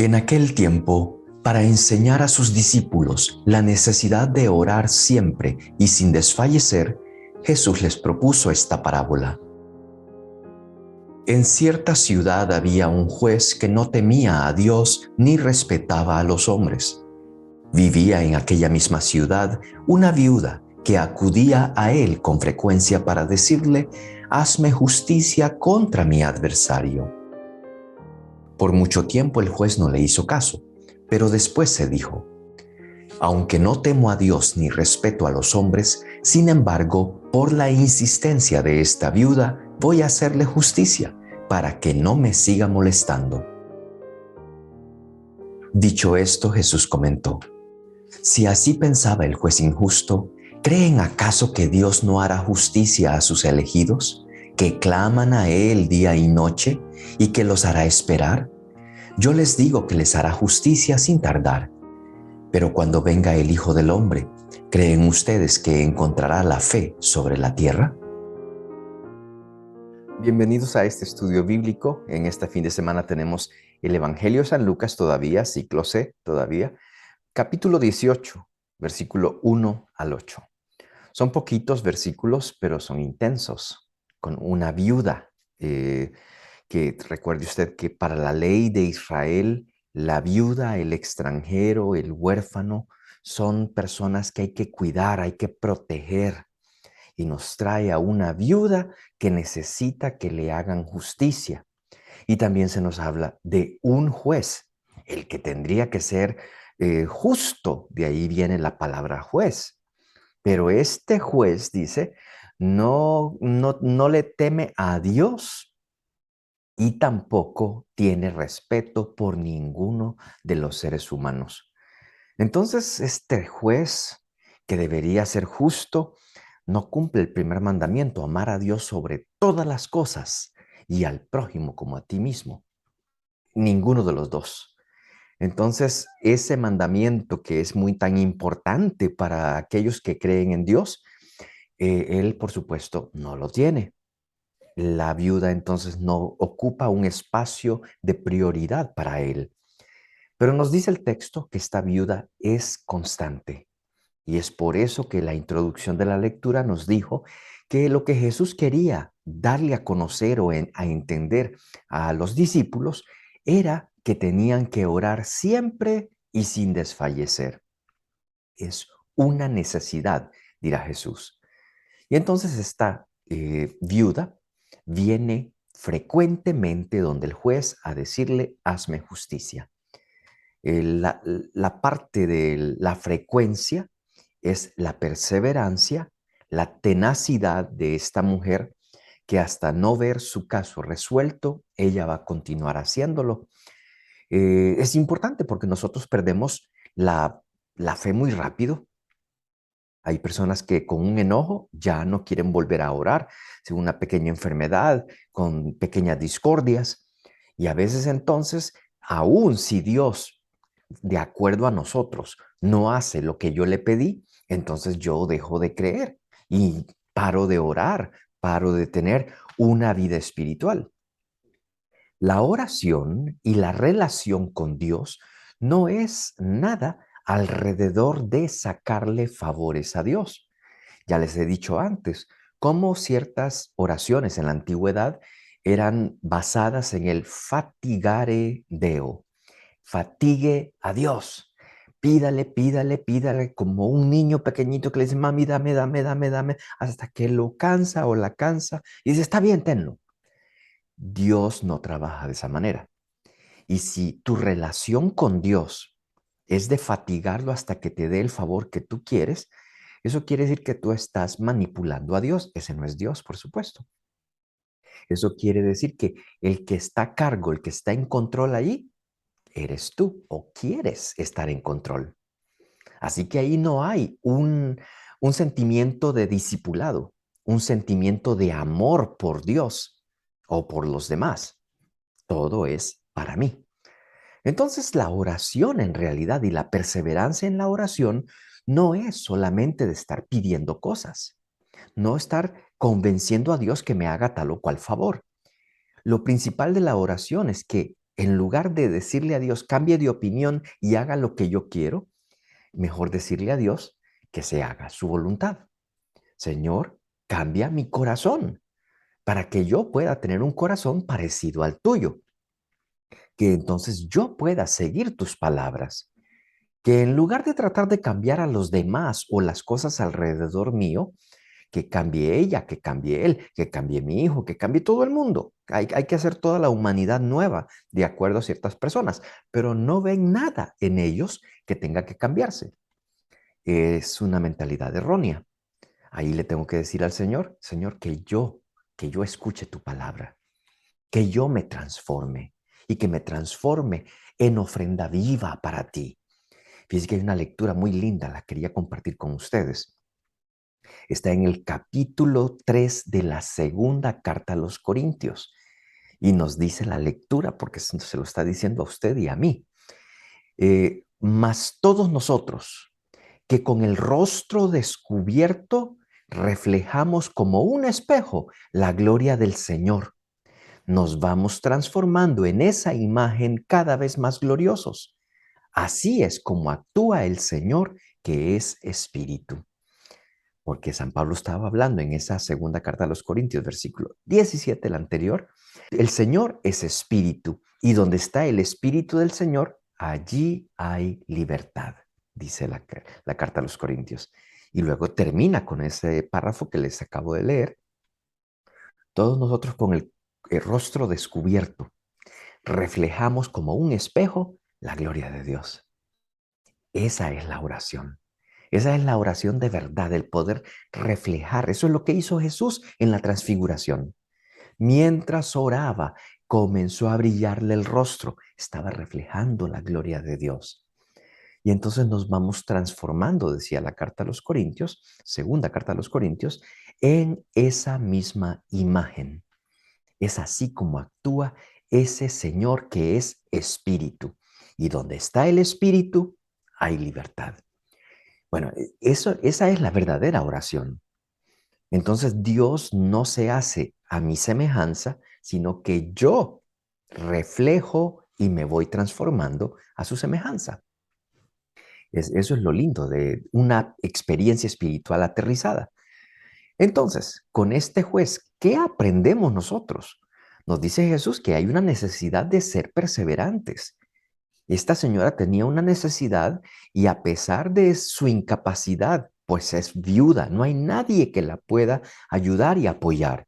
En aquel tiempo, para enseñar a sus discípulos la necesidad de orar siempre y sin desfallecer, Jesús les propuso esta parábola. En cierta ciudad había un juez que no temía a Dios ni respetaba a los hombres. Vivía en aquella misma ciudad una viuda que acudía a él con frecuencia para decirle: «Hazme justicia contra mi adversario». Por mucho tiempo el juez no le hizo caso, pero después se dijo: «Aunque no temo a Dios ni respeto a los hombres, sin embargo, por la insistencia de esta viuda, voy a hacerle justicia para que no me siga molestando». Dicho esto, Jesús comentó: «Si así pensaba el juez injusto, ¿creen acaso que Dios no hará justicia a sus elegidos, que claman a Él día y noche, y que los hará esperar? Yo les digo que les hará justicia sin tardar. Pero cuando venga el Hijo del Hombre, ¿creen ustedes que encontrará la fe sobre la tierra?». Bienvenidos a este estudio bíblico. En este fin de semana tenemos el Evangelio de San Lucas todavía, ciclo C todavía, capítulo 18, versículo 1 al 8. Son poquitos versículos, pero son intensos, con una viuda, que recuerde usted que para la ley de Israel, la viuda, el extranjero, el huérfano, son personas que hay que cuidar, hay que proteger. Y nos trae a una viuda que necesita que le hagan justicia. Y también se nos habla de un juez, el que tendría que ser justo. De ahí viene la palabra juez. Pero este juez dice, no le teme a Dios y tampoco tiene respeto por ninguno de los seres humanos. Entonces, este juez, que debería ser justo, no cumple el primer mandamiento: amar a Dios sobre todas las cosas y al prójimo como a ti mismo. Ninguno de los dos. Entonces, ese mandamiento, que es muy tan importante para aquellos que creen en Dios, él, por supuesto, no lo tiene. La viuda entonces no ocupa un espacio de prioridad para él. Pero nos dice el texto que esta viuda es constante. Y es por eso que la introducción de la lectura nos dijo que lo que Jesús quería darle a conocer o a entender a los discípulos era que tenían que orar siempre y sin desfallecer. Es una necesidad, dirá Jesús. Y entonces esta viuda viene frecuentemente donde el juez a decirle: «Hazme justicia». La parte de la frecuencia es la perseverancia, la tenacidad de esta mujer, que hasta no ver su caso resuelto, ella va a continuar haciéndolo. Es importante porque nosotros perdemos la fe muy rápido. Hay personas que con un enojo ya no quieren volver a orar, según una pequeña enfermedad, con pequeñas discordias. Y a veces entonces, aun si Dios, de acuerdo a nosotros, no hace lo que yo le pedí, entonces yo dejo de creer y paro de orar, paro de tener una vida espiritual. La oración y la relación con Dios no es nada alrededor de sacarle favores a Dios. Ya les he dicho antes cómo ciertas oraciones en la antigüedad eran basadas en el fatigare Deo. Fatigue a Dios. Pídale, pídale, pídale, como un niño pequeñito que le dice: «Mami, dame, dame, dame, dame», hasta que lo cansa o la cansa y dice: «Está bien, tenlo». Dios no trabaja de esa manera. Y si tu relación con Dios es de fatigarlo hasta que te dé el favor que tú quieres, eso quiere decir que tú estás manipulando a Dios. Ese no es Dios, por supuesto. Eso quiere decir que el que está a cargo, el que está en control ahí, eres tú, o quieres estar en control. Así que ahí no hay un sentimiento de discipulado, un sentimiento de amor por Dios o por los demás. Todo es para mí. Entonces, la oración en realidad, y la perseverancia en la oración, no es solamente de estar pidiendo cosas, no estar convenciendo a Dios que me haga tal o cual favor. Lo principal de la oración es que En lugar de decirle a Dios, cambie de opinión y haga lo que yo quiero, mejor decirle a Dios que se haga su voluntad. Señor, cambia mi corazón para que yo pueda tener un corazón parecido al tuyo, que entonces yo pueda seguir tus palabras, que en lugar de tratar de cambiar a los demás o las cosas alrededor mío, que cambie ella, que cambie él, que cambie mi hijo, que cambie todo el mundo. Hay que hacer toda la humanidad nueva de acuerdo a ciertas personas, pero no ven nada en ellos que tenga que cambiarse. Es una mentalidad errónea. Ahí le tengo que decir al Señor, Señor, que yo escuche tu palabra, que yo me transforme y que me transforme en ofrenda viva para ti. Fíjense que hay una lectura muy linda, la quería compartir con ustedes. Está en el capítulo 3 de la segunda carta a los Corintios y nos dice la lectura, porque se lo está diciendo a usted y a mí. Mas todos nosotros, que con el rostro descubierto reflejamos como un espejo la gloria del Señor, nos vamos transformando en esa imagen cada vez más gloriosos. Así es como actúa el Señor, que es Espíritu. Porque San Pablo estaba hablando en esa segunda carta a los Corintios, versículo 17, el anterior. El Señor es Espíritu, y donde está el Espíritu del Señor, allí hay libertad, dice la carta a los Corintios. Y luego termina con ese párrafo que les acabo de leer. Todos nosotros con el rostro descubierto reflejamos como un espejo la gloria de Dios. Esa es la oración. Esa es la oración de verdad, el poder reflejar. Eso es lo que hizo Jesús en la transfiguración. Mientras oraba, comenzó a brillarle el rostro. Estaba reflejando la gloria de Dios. Y entonces nos vamos transformando, decía la carta a los Corintios, segunda carta a los Corintios, en esa misma imagen. Es así como actúa ese Señor que es Espíritu. Y donde está el Espíritu, hay libertad. Bueno, esa es la verdadera oración. Entonces Dios no se hace a mi semejanza, sino que yo reflejo y me voy transformando a su semejanza. Eso es lo lindo de una experiencia espiritual aterrizada. Entonces, con este juez, ¿qué aprendemos nosotros? Nos dice Jesús que hay una necesidad de ser perseverantes. Esta señora tenía una necesidad y a pesar de su incapacidad, pues es viuda, no hay nadie que la pueda ayudar y apoyar,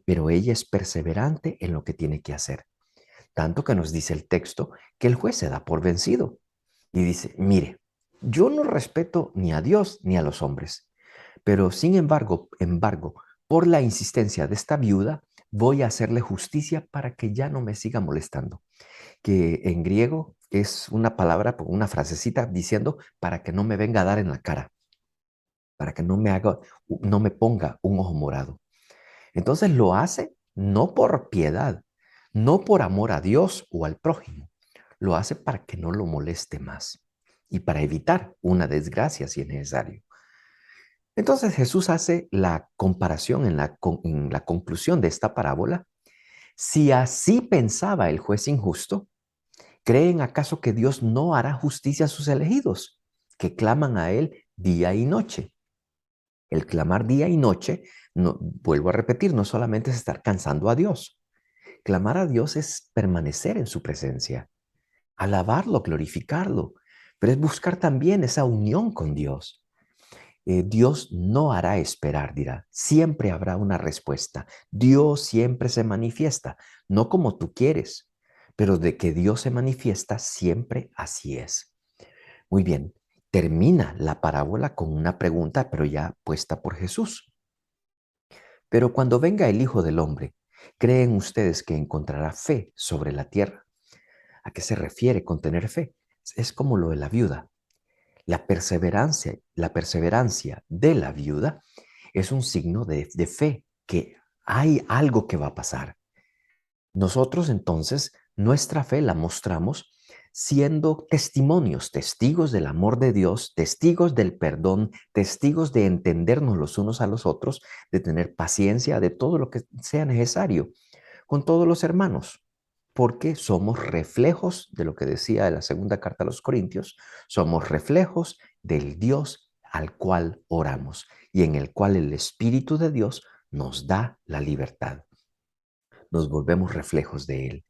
pero ella es perseverante en lo que tiene que hacer. Tanto que nos dice el texto que el juez se da por vencido y dice, mire, yo no respeto ni a Dios ni a los hombres, pero sin embargo, por la insistencia de esta viuda, voy a hacerle justicia para que ya no me siga molestando, que en griego es una palabra, una frasecita diciendo para que no me venga a dar en la cara, para que no me ponga un ojo morado. Entonces lo hace no por piedad, no por amor a Dios o al prójimo, lo hace para que no lo moleste más y para evitar una desgracia si es necesario. Entonces Jesús hace la comparación en la conclusión de esta parábola. Si así pensaba el juez injusto, ¿creen acaso que Dios no hará justicia a sus elegidos, que claman a Él día y noche? El clamar día y noche, no, vuelvo a repetir, no solamente es estar cansando a Dios. Clamar a Dios es permanecer en su presencia, alabarlo, glorificarlo, pero es buscar también esa unión con Dios. Dios no hará esperar, dirá. Siempre habrá una respuesta. Dios siempre se manifiesta, no como tú quieres, pero de que Dios se manifiesta, siempre así es. Muy bien, termina la parábola con una pregunta, pero ya puesta por Jesús. Pero cuando venga el Hijo del Hombre, ¿creen ustedes que encontrará fe sobre la tierra? ¿A qué se refiere con tener fe? Es como lo de la viuda. La perseverancia de la viuda es un signo de fe, que hay algo que va a pasar. Nosotros entonces nuestra fe la mostramos siendo testimonios, testigos del amor de Dios, testigos del perdón, testigos de entendernos los unos a los otros, de tener paciencia, de todo lo que sea necesario con todos los hermanos. porque somos reflejos de lo que decía la segunda carta a los Corintios, somos reflejos del Dios al cual oramos y en el cual el Espíritu de Dios nos da la libertad. Nos volvemos reflejos de Él.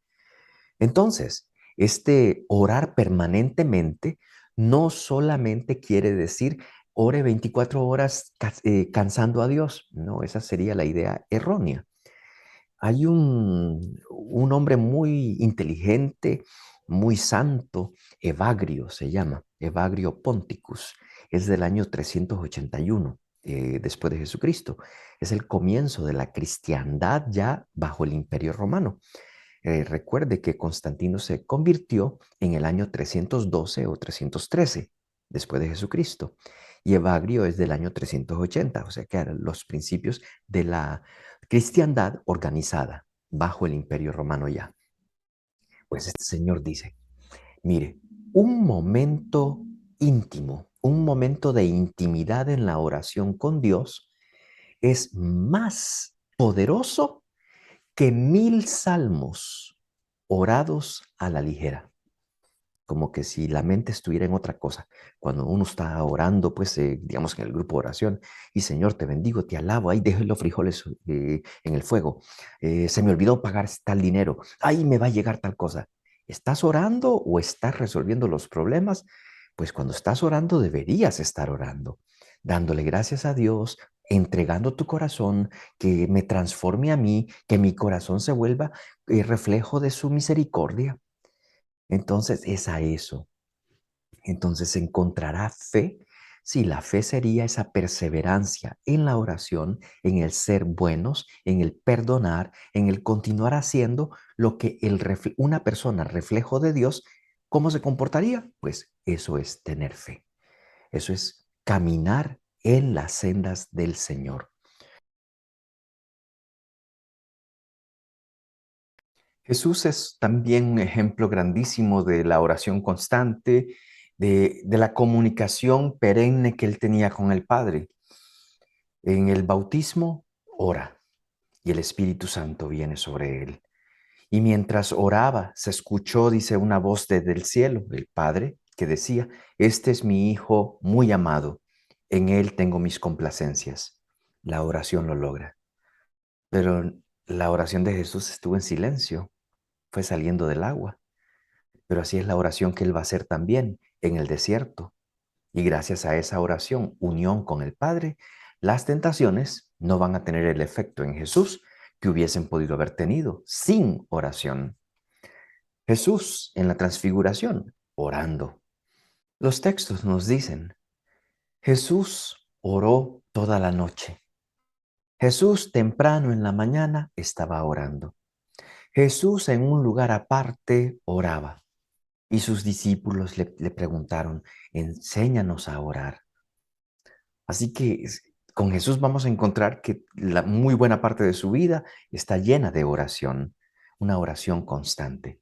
Entonces, este orar permanentemente no solamente quiere decir ore 24 horas cansando a Dios. No, esa sería la idea errónea. Hay un hombre muy inteligente, muy santo, Evagrio se llama, Evagrio Ponticus. Es del año 381 después de Jesucristo. Es el comienzo de la cristiandad ya bajo el Imperio Romano. Recuerde que Constantino se convirtió en el año 312 o 313 después de Jesucristo. Y Evagrio es del año 380, o sea que eran los principios de la cristiandad organizada bajo el Imperio Romano ya. Pues este señor dice, mire, un momento íntimo, un momento de intimidad en la oración con Dios es más poderoso que 1000 salmos orados a la ligera, como que si la mente estuviera en otra cosa. Cuando uno está orando, pues digamos en el grupo de oración, y Señor, te bendigo, te alabo, ahí dejo los frijoles en el fuego, se me olvidó pagar tal dinero, ahí me va a llegar tal cosa. ¿Estás orando o estás resolviendo los problemas? Pues cuando estás orando deberías estar orando, dándole gracias a Dios, entregando tu corazón, que me transforme a mí, que mi corazón se vuelva reflejo de su misericordia. Entonces es a eso. Entonces se encontrará fe. Sí, la fe sería esa perseverancia en la oración, en el ser buenos, en el perdonar, en el continuar haciendo lo que una persona reflejo de Dios, ¿cómo se comportaría? Pues eso es tener fe. Eso es caminar en las sendas del Señor. Jesús es también un ejemplo grandísimo de la oración constante, de la comunicación perenne que él tenía con el Padre. En el bautismo, ora y el Espíritu Santo viene sobre él. Y mientras oraba, se escuchó, dice, una voz desde el cielo, el Padre, que decía, este es mi Hijo muy amado, en él tengo mis complacencias. La oración lo logra. Pero la oración de Jesús estuvo en silencio, fue saliendo del agua. Pero así es la oración que Él va a hacer también en el desierto. Y gracias a esa oración, unión con el Padre, las tentaciones no van a tener el efecto en Jesús que hubiesen podido haber tenido sin oración. Jesús en la transfiguración, orando. Los textos nos dicen, Jesús oró toda la noche. Jesús temprano en la mañana estaba orando. Jesús en un lugar aparte oraba. Y sus discípulos le preguntaron, enséñanos a orar. Así que con Jesús vamos a encontrar que la muy buena parte de su vida está llena de oración, una oración constante.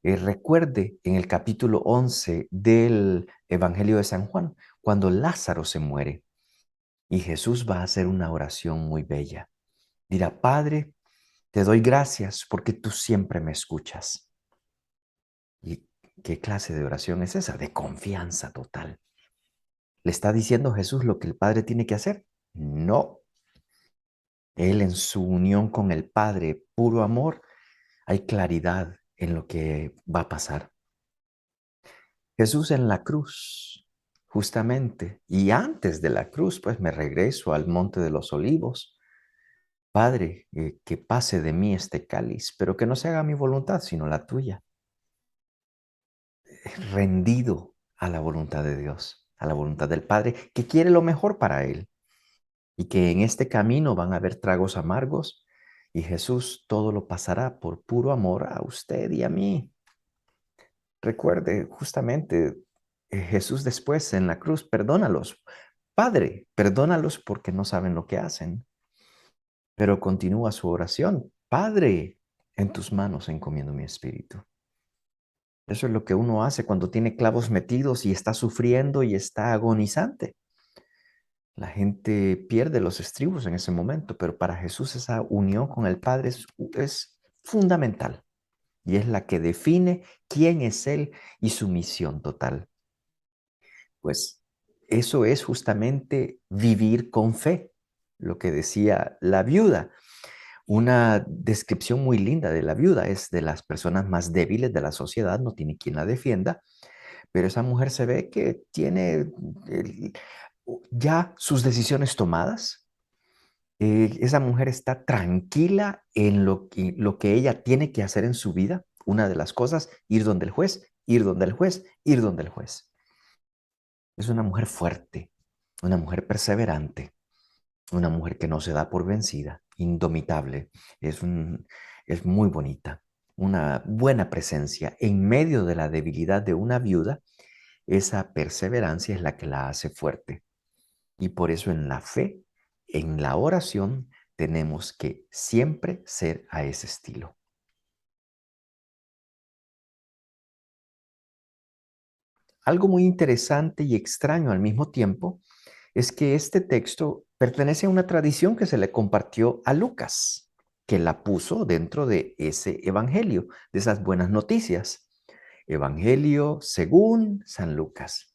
Recuerde en el capítulo 11 del Evangelio de San Juan, cuando Lázaro se muere y Jesús va a hacer una oración muy bella. Dirá, Padre, te doy gracias porque tú siempre me escuchas. ¿Y qué clase de oración es esa? De confianza total. ¿Le está diciendo Jesús lo que el Padre tiene que hacer? No. Él en su unión con el Padre, puro amor, hay claridad en lo que va a pasar. Jesús en la cruz, justamente, y antes de la cruz, pues me regreso al Monte de los Olivos. Padre, que pase de mí este cáliz, pero que no se haga mi voluntad, sino la tuya. Rendido a la voluntad de Dios, a la voluntad del Padre, que quiere lo mejor para él. Y que en este camino van a haber tragos amargos y Jesús todo lo pasará por puro amor a usted y a mí. Recuerde justamente, Jesús después en la cruz, perdónalos. Padre, perdónalos porque no saben lo que hacen. Pero continúa su oración. Padre, en tus manos encomiendo mi espíritu. Eso es lo que uno hace cuando tiene clavos metidos y está sufriendo y está agonizante. La gente pierde los estribos en ese momento, pero para Jesús esa unión con el Padre es fundamental. y es la que define quién es Él y su misión total. Pues eso es justamente vivir con fe, lo que decía la viuda. Una descripción muy linda de la viuda es de las personas más débiles de la sociedad, no tiene quien la defienda, pero esa mujer se ve que tiene ya sus decisiones tomadas. Esa mujer está tranquila en lo que ella tiene que hacer en su vida. Una de las cosas, ir donde el juez, ir donde el juez, ir donde el juez. Es una mujer fuerte, una mujer perseverante, una mujer que no se da por vencida, indomitable. Es muy bonita, una buena presencia. En medio de la debilidad de una viuda, esa perseverancia es la que la hace fuerte. Y por eso en la fe, en la oración, tenemos que siempre ser a ese estilo. Algo muy interesante y extraño al mismo tiempo es que este texto pertenece a una tradición que se le compartió a Lucas, que la puso dentro de ese evangelio, de esas buenas noticias. Evangelio según San Lucas.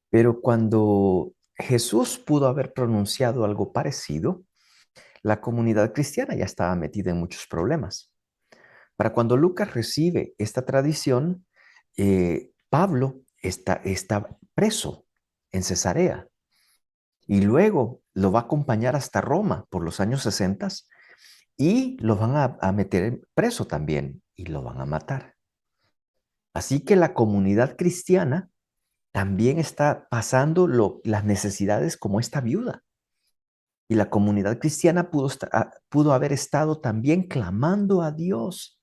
Pero cuando Jesús pudo haber pronunciado algo parecido, la comunidad cristiana ya estaba metida en muchos problemas. Para cuando Lucas recibe esta tradición, Pablo está preso en Cesarea y luego lo va a acompañar hasta Roma por los años 60 y lo van a meter preso también y lo van a matar. Así que la comunidad cristiana también está pasando las necesidades como esta viuda. Y la comunidad cristiana pudo haber estado también clamando a Dios.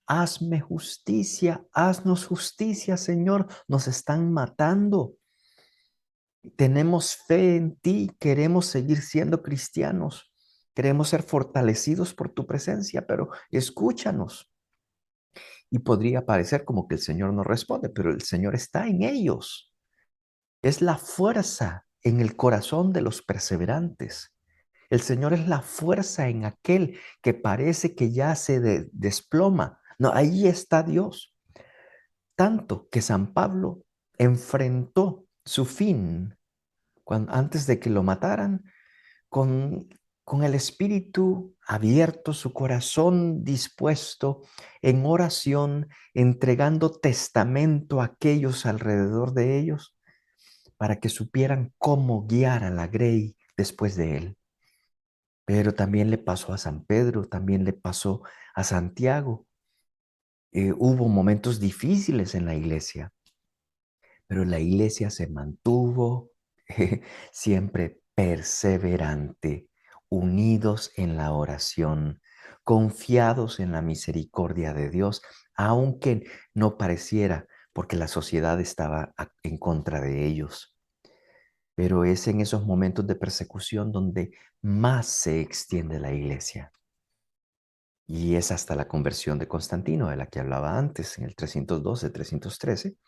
Hazme justicia, haznos justicia, Señor. Nos están matando. Tenemos fe en ti, queremos seguir siendo cristianos. Queremos ser fortalecidos por tu presencia, pero escúchanos. Y podría parecer como que el Señor no responde, pero el Señor está en ellos. Es la fuerza en el corazón de los perseverantes. El Señor es la fuerza en aquel que parece que ya se desploma. No, ahí está Dios. Tanto que San Pablo enfrentó su fin antes de que lo mataran con, con el espíritu abierto, su corazón dispuesto en oración, entregando testamento a aquellos alrededor de ellos para que supieran cómo guiar a la Grey después de él. Pero también le pasó a San Pedro, también le pasó a Santiago. Hubo momentos difíciles en la iglesia, pero la iglesia se mantuvo siempre perseverante, unidos en la oración, confiados en la misericordia de Dios, aunque no pareciera, porque la sociedad estaba en contra de ellos. Pero es en esos momentos de persecución donde más se extiende la iglesia. Y es hasta la conversión de Constantino, de la que hablaba antes, en el 312, 313,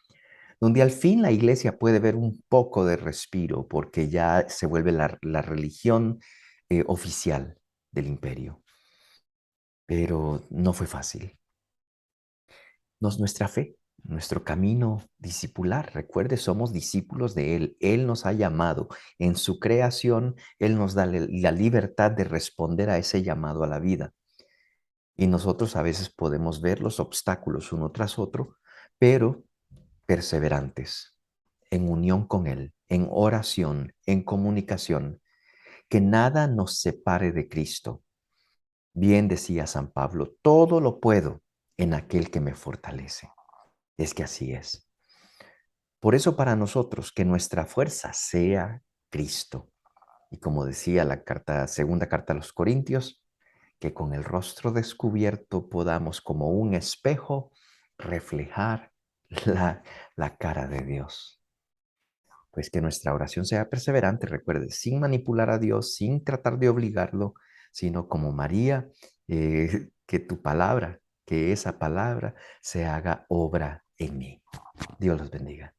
donde al fin la iglesia puede ver un poco de respiro, porque ya se vuelve la religión oficial del imperio. Pero no fue fácil. No es nuestra fe, nuestro camino discipular. Recuerde, somos discípulos de Él. Él nos ha llamado. En su creación, Él nos da la libertad de responder a ese llamado a la vida. Y nosotros a veces podemos ver los obstáculos uno tras otro, pero perseverantes, en unión con Él, en oración, en comunicación, que nada nos separe de Cristo. Bien decía San Pablo, todo lo puedo en aquel que me fortalece. Es que así es. Por eso para nosotros que nuestra fuerza sea Cristo. Y como decía la segunda carta a los Corintios, que con el rostro descubierto podamos como un espejo reflejar la cara de Dios. Pues que nuestra oración sea perseverante, recuerde, sin manipular a Dios, sin tratar de obligarlo, sino como María, que tu palabra, que esa palabra se haga obra en mí. Dios los bendiga.